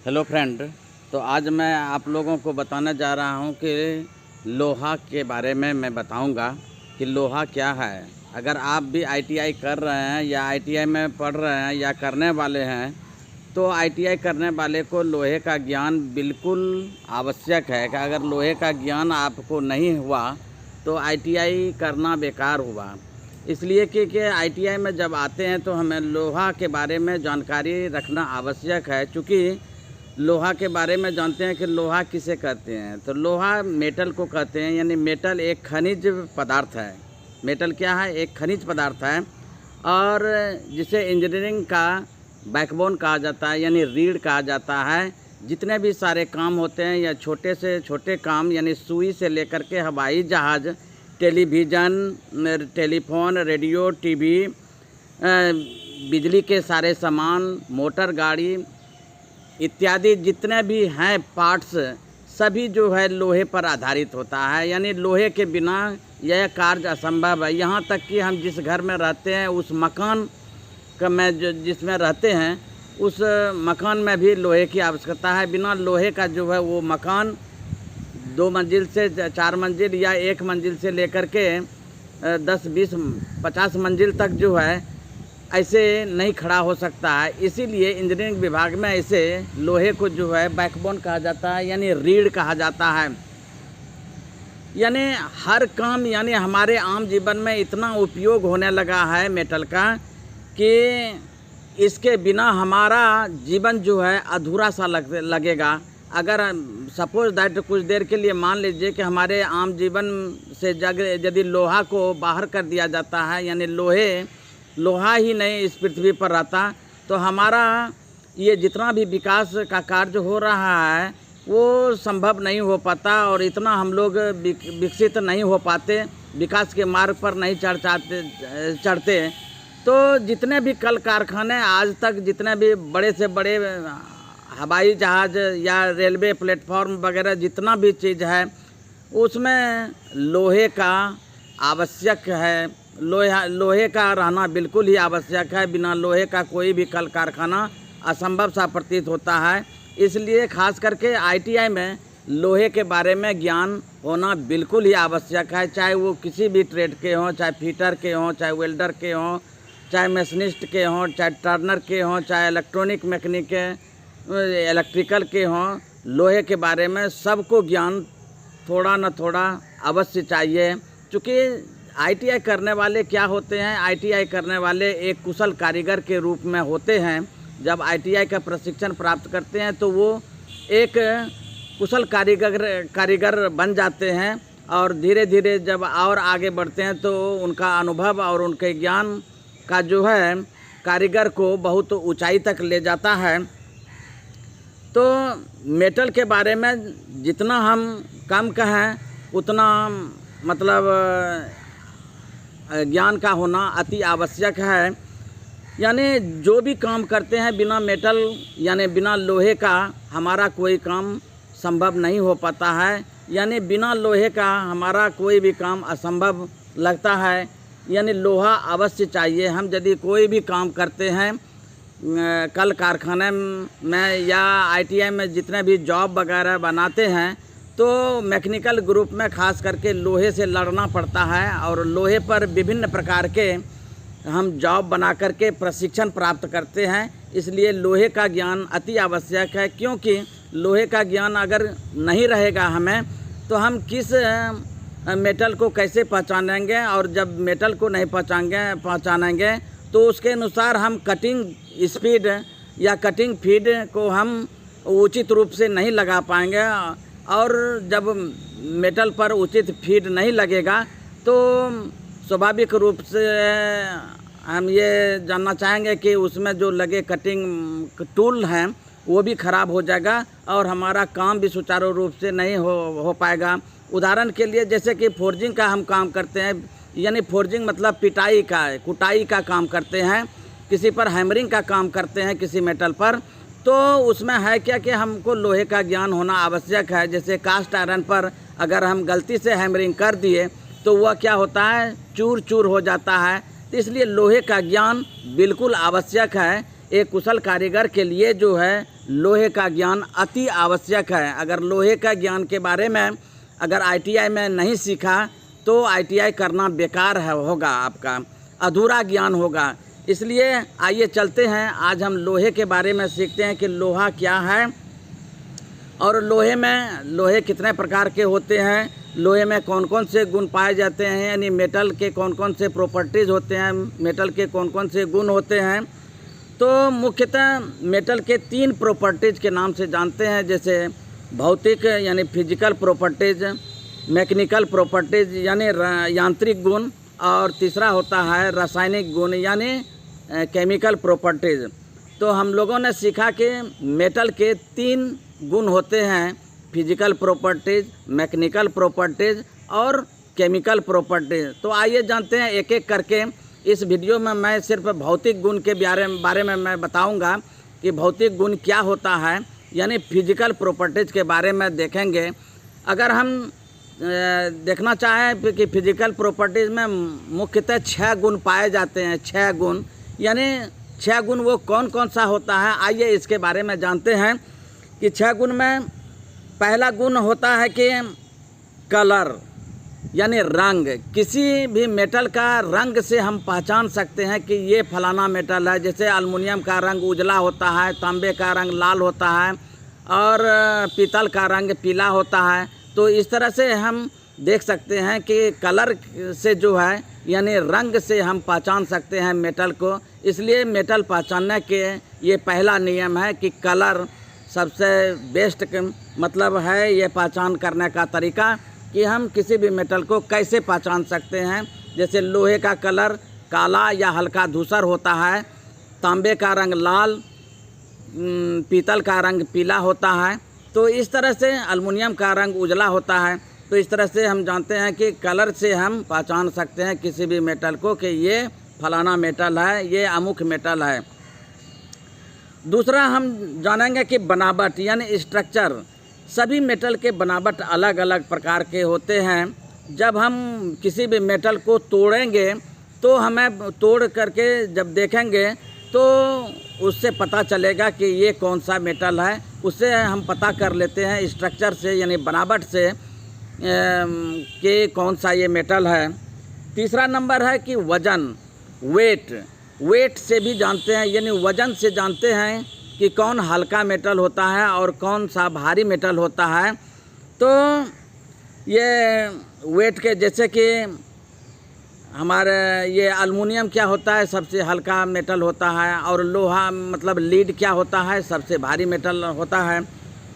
Hello friend. तो आज मैं आप लोगों को बताने जा रहा हूं कि लोहा के बारे में मैं बताऊंगा कि लोहा क्या है। अगर आप भी आईटीआई कर रहे हैं या आईटीआई में पढ़ रहे हैं या करने वाले हैं तो आईटीआई करने वाले को लोहे का ज्ञान बिल्कुल आवश्यक है कि अगर लोहे का ज्ञान आपको नहीं हुआ तो आईटीआई करना बेकार हुआ। इसलिए कि आईटीआई में जब आते हैं तो हमें लोहा के बारे में जानकारी रखना आवश्यक है, क्योंकि लोहा के बारे में जानते हैं कि लोहा किसे कहते हैं। तो लोहा मेटल को कहते हैं, यानी मेटल एक खनिज पदार्थ है। मेटल क्या है? एक खनिज पदार्थ है, और जिसे इंजीनियरिंग का बैकबोन कहा जाता है, यानी रीढ़ कहा जाता है। जितने भी सारे काम होते हैं या छोटे से छोटे काम, यानी सुई से लेकर के हवाई जहाज़, टेलीविज़न, टेलीफोन, रेडियो, टीवी, बिजली के सारे सामान, मोटर गाड़ी इत्यादि जितने भी हैं पार्ट्स, सभी जो है लोहे पर आधारित होता है। यानी लोहे के बिना यह कार्य असंभव है। यहाँ तक कि हम जिस घर में रहते हैं, उस मकान का में जो जिसमें रहते हैं, उस मकान में भी लोहे की आवश्यकता है। बिना लोहे का जो है वो मकान 2 मंजिल से 4 मंजिल या 1 मंजिल से लेकर के 10, 20, 50 मंजिल तक जो है ऐसे नहीं खड़ा हो सकता है। इसीलिए इंजीनियरिंग विभाग में ऐसे लोहे को जो है बैकबोन कहा जाता है, यानी रीढ़ कहा जाता है। यानी हर काम, यानी हमारे आम जीवन में इतना उपयोग होने लगा है मेटल का कि इसके बिना हमारा जीवन जो है अधूरा सा लगेगा। अगर सपोज दैट कुछ देर के लिए मान लीजिए कि हमारे आम जीवन से यदि लोहा को बाहर कर दिया जाता है, यानी लोहा ही नहीं इस पृथ्वी पर रहता, तो हमारा ये जितना भी विकास का कार्य हो रहा है वो संभव नहीं हो पाता, और इतना हम लोग विकसित नहीं हो पाते, विकास के मार्ग पर नहीं चढ़ते। तो जितने भी कल कारखाने आज तक, जितने भी बड़े से बड़े हवाई जहाज़ या रेलवे प्लेटफॉर्म वगैरह जितना भी चीज़ है, उसमें लोहे का आवश्यक है। लोहे का रहना बिल्कुल ही आवश्यक है। बिना लोहे का कोई भी कल कारखाना असंभव सा प्रतीत होता है। इसलिए खास करके आईटीआई में लोहे के बारे में ज्ञान होना बिल्कुल ही आवश्यक है। चाहे वो किसी भी ट्रेड के हों, चाहे फिटर के हों, चाहे वेल्डर के हों, चाहे मशीनिस्ट के हों, चाहे टर्नर के हों, चाहे इलेक्ट्रॉनिक मैकेनिक के, इलेक्ट्रिकल के हों, लोहे के बारे में सबको ज्ञान थोड़ा न थोड़ा अवश्य चाहिए। क्योंकि आईटीआई करने वाले क्या होते हैं? आईटीआई करने वाले एक कुशल कारीगर के रूप में होते हैं। जब आईटीआई का प्रशिक्षण प्राप्त करते हैं तो वो एक कुशल कारीगर बन जाते हैं, और धीरे धीरे जब और आगे बढ़ते हैं तो उनका अनुभव और उनके ज्ञान का जो है कारीगर को बहुत ऊंचाई तक ले जाता है। तो मेटल के बारे में जितना हम कम कहें उतना मतलब ज्ञान का होना अति आवश्यक है। यानी जो भी काम करते हैं बिना मेटल यानी बिना लोहे का हमारा कोई काम संभव नहीं हो पाता है। यानी बिना लोहे का हमारा कोई भी काम असंभव लगता है। यानी लोहा अवश्य चाहिए। हम यदि कोई भी काम करते हैं कल कारखाने में या आईटीआई में जितने भी जॉब वगैरह बनाते हैं, तो मैकेनिकल ग्रुप में खास करके लोहे से लड़ना पड़ता है, और लोहे पर विभिन्न प्रकार के हम जॉब बना करके प्रशिक्षण प्राप्त करते हैं। इसलिए लोहे का ज्ञान अति आवश्यक है, क्योंकि लोहे का ज्ञान अगर नहीं रहेगा हमें तो हम किस मेटल को कैसे पहचानेंगे, और जब मेटल को नहीं पहचानेंगे तो उसके अनुसार हम कटिंग स्पीड या कटिंग फीड को हम उचित रूप से नहीं लगा पाएंगे। और जब मेटल पर उचित फीड नहीं लगेगा तो स्वाभाविक रूप से हम ये जानना चाहेंगे कि उसमें जो लगे कटिंग टूल हैं वो भी ख़राब हो जाएगा, और हमारा काम भी सुचारू रूप से नहीं हो पाएगा। उदाहरण के लिए जैसे कि फोर्जिंग का हम काम करते हैं, यानी फोर्जिंग मतलब पिटाई का, कुटाई का काम करते हैं, किसी पर हैमरिंग का काम करते हैं किसी मेटल पर, तो उसमें है क्या कि हमको लोहे का ज्ञान होना आवश्यक है। जैसे कास्ट आयरन पर अगर हम गलती से हैमरिंग कर दिए तो वह क्या होता है, चूर चूर हो जाता है। तो इसलिए लोहे का ज्ञान बिल्कुल आवश्यक है। एक कुशल कारीगर के लिए जो है लोहे का ज्ञान अति आवश्यक है। अगर लोहे का ज्ञान के बारे में अगर ITI में नहीं सीखा तो ITI करना बेकार है, होगा, आपका अधूरा ज्ञान होगा। इसलिए आइए चलते हैं, आज हम लोहे के बारे में सीखते हैं कि लोहा क्या है और लोहे कितने प्रकार के होते हैं, लोहे में कौन कौन से गुण पाए जाते हैं, यानी मेटल के कौन कौन से प्रॉपर्टीज़ होते हैं, मेटल के कौन कौन से गुण होते हैं। तो मुख्यतः मेटल के 3 प्रॉपर्टीज़ के नाम से जानते हैं, जैसे भौतिक यानी फिजिकल प्रॉपर्टीज़, मैकेनिकल प्रॉपर्टीज़ यानी यांत्रिक गुण, और तीसरा होता है रासायनिक गुण यानी केमिकल प्रॉपर्टीज़। तो हम लोगों ने सीखा कि मेटल के 3 गुण होते हैं, फिजिकल प्रॉपर्टीज़, मैकेनिकल प्रॉपर्टीज़ और केमिकल प्रॉपर्टीज़। तो आइए जानते हैं एक एक करके। इस वीडियो में मैं सिर्फ भौतिक गुण के बारे में मैं बताऊंगा कि भौतिक गुण क्या होता है, यानी फिजिकल प्रॉपर्टीज़ के बारे में देखेंगे। अगर हम देखना चाहें कि फिजिकल प्रॉपर्टीज़ में मुख्यतः 6 गुण पाए जाते हैं, 6 गुण, यानी 6 गुण वो कौन कौन सा होता है, आइए इसके बारे में जानते हैं। कि 6 गुण में पहला गुण होता है कि कलर यानी रंग। किसी भी मेटल का रंग से हम पहचान सकते हैं कि ये फलाना मेटल है। जैसे एल्युमिनियम का रंग उजला होता है, तांबे का रंग लाल होता है और पीतल का रंग पीला होता है। तो इस तरह से हम देख सकते हैं कि कलर से जो है यानी रंग से हम पहचान सकते हैं मेटल को। इसलिए मेटल पहचानने के ये पहला नियम है कि कलर सबसे बेस्ट मतलब है ये पहचान करने का तरीका कि हम किसी भी मेटल को कैसे पहचान सकते हैं। जैसे लोहे का कलर काला या हल्का धूसर होता है, तांबे का रंग लाल, पीतल का रंग पीला होता है। तो इस तरह से एल्युमिनियम का रंग उजला होता है। तो इस तरह से हम जानते हैं कि कलर से हम पहचान सकते हैं किसी भी मेटल को कि ये फलाना मेटल है, ये अमुक मेटल है। दूसरा हम जानेंगे कि बनावट यानी स्ट्रक्चर। सभी मेटल के बनावट अलग अलग प्रकार के होते हैं। जब हम किसी भी मेटल को तोड़ेंगे तो हमें तोड़ करके जब देखेंगे तो उससे पता चलेगा कि ये कौन सा मेटल है। उससे हम पता कर लेते हैं स्ट्रक्चर से यानी बनावट से कि कौन सा ये मेटल है। तीसरा नंबर है कि वज़न, वेट से भी जानते हैं, यानी वज़न से जानते हैं कि कौन हल्का मेटल होता है और कौन सा भारी मेटल होता है। तो ये वेट के जैसे कि हमारे ये एल्युमिनियम क्या होता है, सबसे हल्का मेटल होता है, और लोहा मतलब लीड क्या होता है, सबसे भारी मेटल होता है।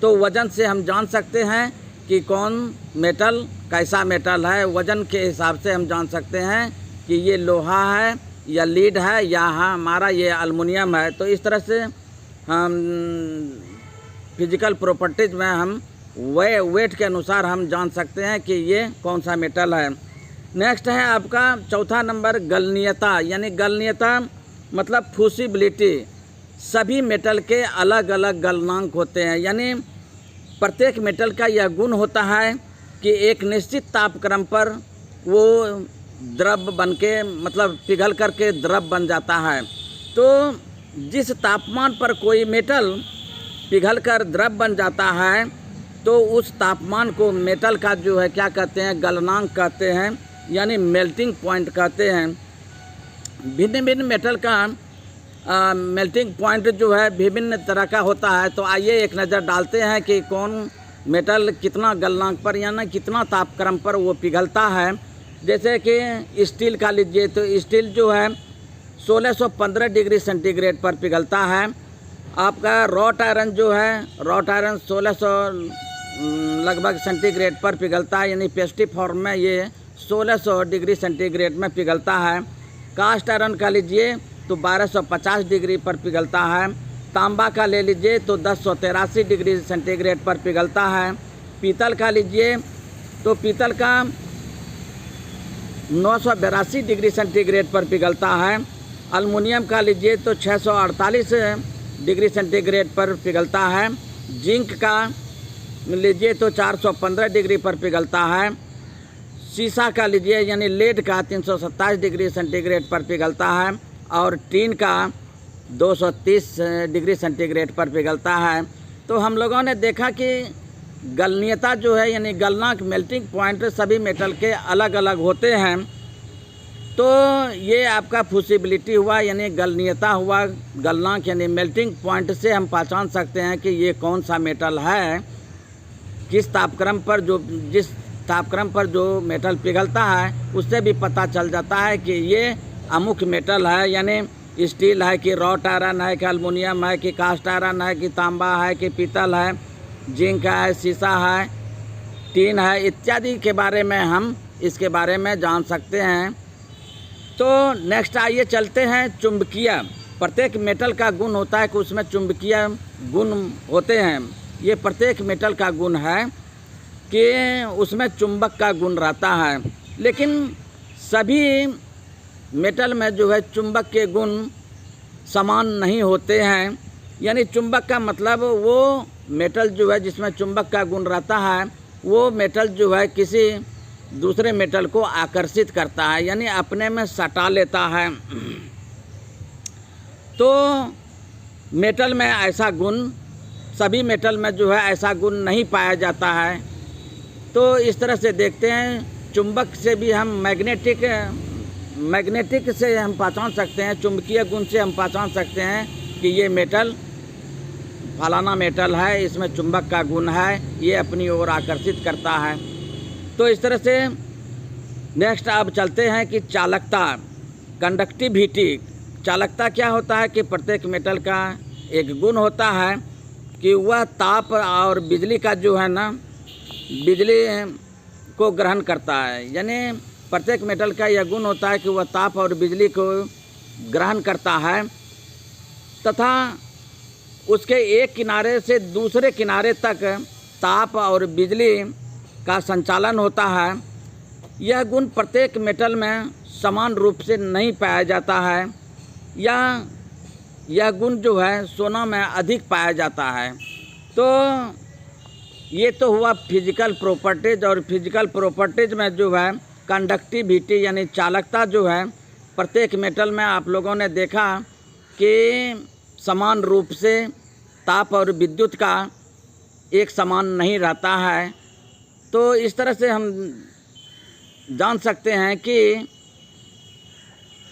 तो वज़न से हम जान सकते हैं कि कौन मेटल कैसा मेटल है। वज़न के हिसाब से हम जान सकते हैं कि ये लोहा है या लीड है या हमारा ये एल्युमिनियम है। तो इस तरह से हम फिजिकल प्रॉपर्टीज़ में हम वेट के अनुसार हम जान सकते हैं कि ये कौन सा मेटल है। नेक्स्ट है आपका चौथा नंबर गलनीयता, यानी गलनीयता मतलब फ्यूसिबिलिटी। सभी मेटल के अलग अलग गलनांक होते हैं, यानी प्रत्येक मेटल का यह गुण होता है कि एक निश्चित तापक्रम पर वो द्रव बन के मतलब पिघल करके द्रव बन जाता है। तो जिस तापमान पर कोई मेटल पिघल कर द्रव बन जाता है तो उस तापमान को मेटल का जो है क्या कहते हैं, गलनांक कहते हैं, यानी मेल्टिंग पॉइंट कहते हैं। भिन्न भिन्न मेटल का मेल्टिंग पॉइंट जो है विभिन्न तरह का होता है। तो आइए एक नज़र डालते हैं कि कौन मेटल कितना गलनांक पर यानी कितना तापक्रम पर वो पिघलता है। जैसे कि स्टील का लीजिए तो स्टील जो है 1615 डिग्री सेंटीग्रेड पर पिघलता है। आपका रॉट आयरन जो है, रॉट आयरन 1600 लगभग सेंटीग्रेड पर पिघलता है, यानी पेस्टी फॉर्म में ये 1600 डिग्री सेंटीग्रेड में पिघलता है। कास्ट आयरन का लीजिए तो 1250 डिग्री पर पिघलता है। तांबा का ले लीजिए तो 1083 डिग्री सेंटीग्रेड पर पिघलता है। पीतल का लीजिए तो पीतल का 982 डिग्री सेंटीग्रेड पर पिघलता है। एल्युमिनियम का लीजिए तो 648 डिग्री सेंटीग्रेड पर पिघलता है। जिंक का लीजिए तो 415 डिग्री पर पिघलता है। शीशा का लीजिए यानी लेड का 327 डिग्री सेंटीग्रेड पर पिघलता है। और टीन का 230 डिग्री सेंटीग्रेड पर पिघलता है। तो हम लोगों ने देखा कि गलनीयता जो है यानी गलनांक मेल्टिंग पॉइंट सभी मेटल के अलग अलग होते हैं। तो ये आपका फ्यूसिबिलिटी हुआ यानी गलनीयता हुआ, गलनांक यानी मेल्टिंग पॉइंट से हम पहचान सकते हैं कि ये कौन सा मेटल है, किस तापक्रम पर जिस तापक्रम पर जो मेटल पिघलता है उससे भी पता चल जाता है कि ये अमुक मेटल है, यानी स्टील है कि रॉट आयरन है कि एल्युमिनियम है कि कास्ट आयरन है कि तांबा है कि पीतल है, जिंक है, शीशा है, टीन है इत्यादि के बारे में हम इसके बारे में जान सकते हैं। तो नेक्स्ट आइए चलते हैं चुंबकीय। प्रत्येक मेटल का गुण होता है कि उसमें चुंबकीय गुण होते हैं। ये प्रत्येक मेटल का गुण है कि उसमें चुंबक का गुण रहता है, लेकिन सभी मेटल में जो है चुंबक के गुण समान नहीं होते हैं। यानी चुंबक का मतलब वो मेटल जो है जिसमें चुंबक का गुण रहता है वो मेटल जो है किसी दूसरे मेटल को आकर्षित करता है, यानी अपने में सटा लेता है। तो मेटल में ऐसा गुण, सभी मेटल में जो है ऐसा गुण नहीं पाया जाता है। तो इस तरह से देखते हैं चुंबक से भी हम मैग्नेटिक से हम पहचान सकते हैं, चुंबकीय गुण से हम पहचान सकते हैं कि ये मेटल फलाना मेटल है, इसमें चुंबक का गुण है, ये अपनी ओर आकर्षित करता है। तो इस तरह से नेक्स्ट अब चलते हैं कि चालकता, कंडक्टिविटी। चालकता क्या होता है कि प्रत्येक मेटल का एक गुण होता है कि वह ताप और बिजली का जो है ना, बिजली को ग्रहण करता है। यानी प्रत्येक मेटल का यह गुण होता है कि वह ताप और बिजली को ग्रहण करता है तथा उसके एक किनारे से दूसरे किनारे तक ताप और बिजली का संचालन होता है। यह गुण प्रत्येक मेटल में समान रूप से नहीं पाया जाता है, या यह गुण जो है सोना में अधिक पाया जाता है। तो ये तो हुआ फिजिकल प्रॉपर्टीज, और फिजिकल प्रॉपर्टीज में जो है कंडक्टिविटी यानी चालकता जो है प्रत्येक मेटल में आप लोगों ने देखा कि समान रूप से ताप और विद्युत का एक समान नहीं रहता है। तो इस तरह से हम जान सकते हैं कि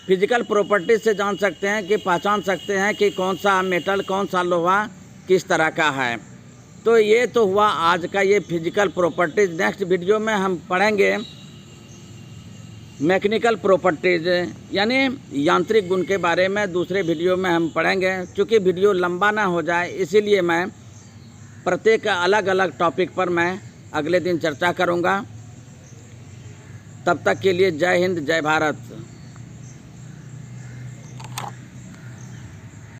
फिजिकल प्रॉपर्टीज से जान सकते हैं कि पहचान सकते हैं कि कौन सा मेटल, कौन सा लोहा किस तरह का है। तो ये तो हुआ आज का ये फिजिकल प्रॉपर्टीज। नेक्स्ट वीडियो में हम पढ़ेंगे मैकेनिकल प्रॉपर्टीज यानी यांत्रिक गुण के बारे में। दूसरे वीडियो में हम पढ़ेंगे। चूँकि वीडियो लंबा ना हो जाए इसीलिए मैं प्रत्येक अलग अलग टॉपिक पर मैं अगले दिन चर्चा करूँगा। तब तक के लिए जय हिंद, जय भारत।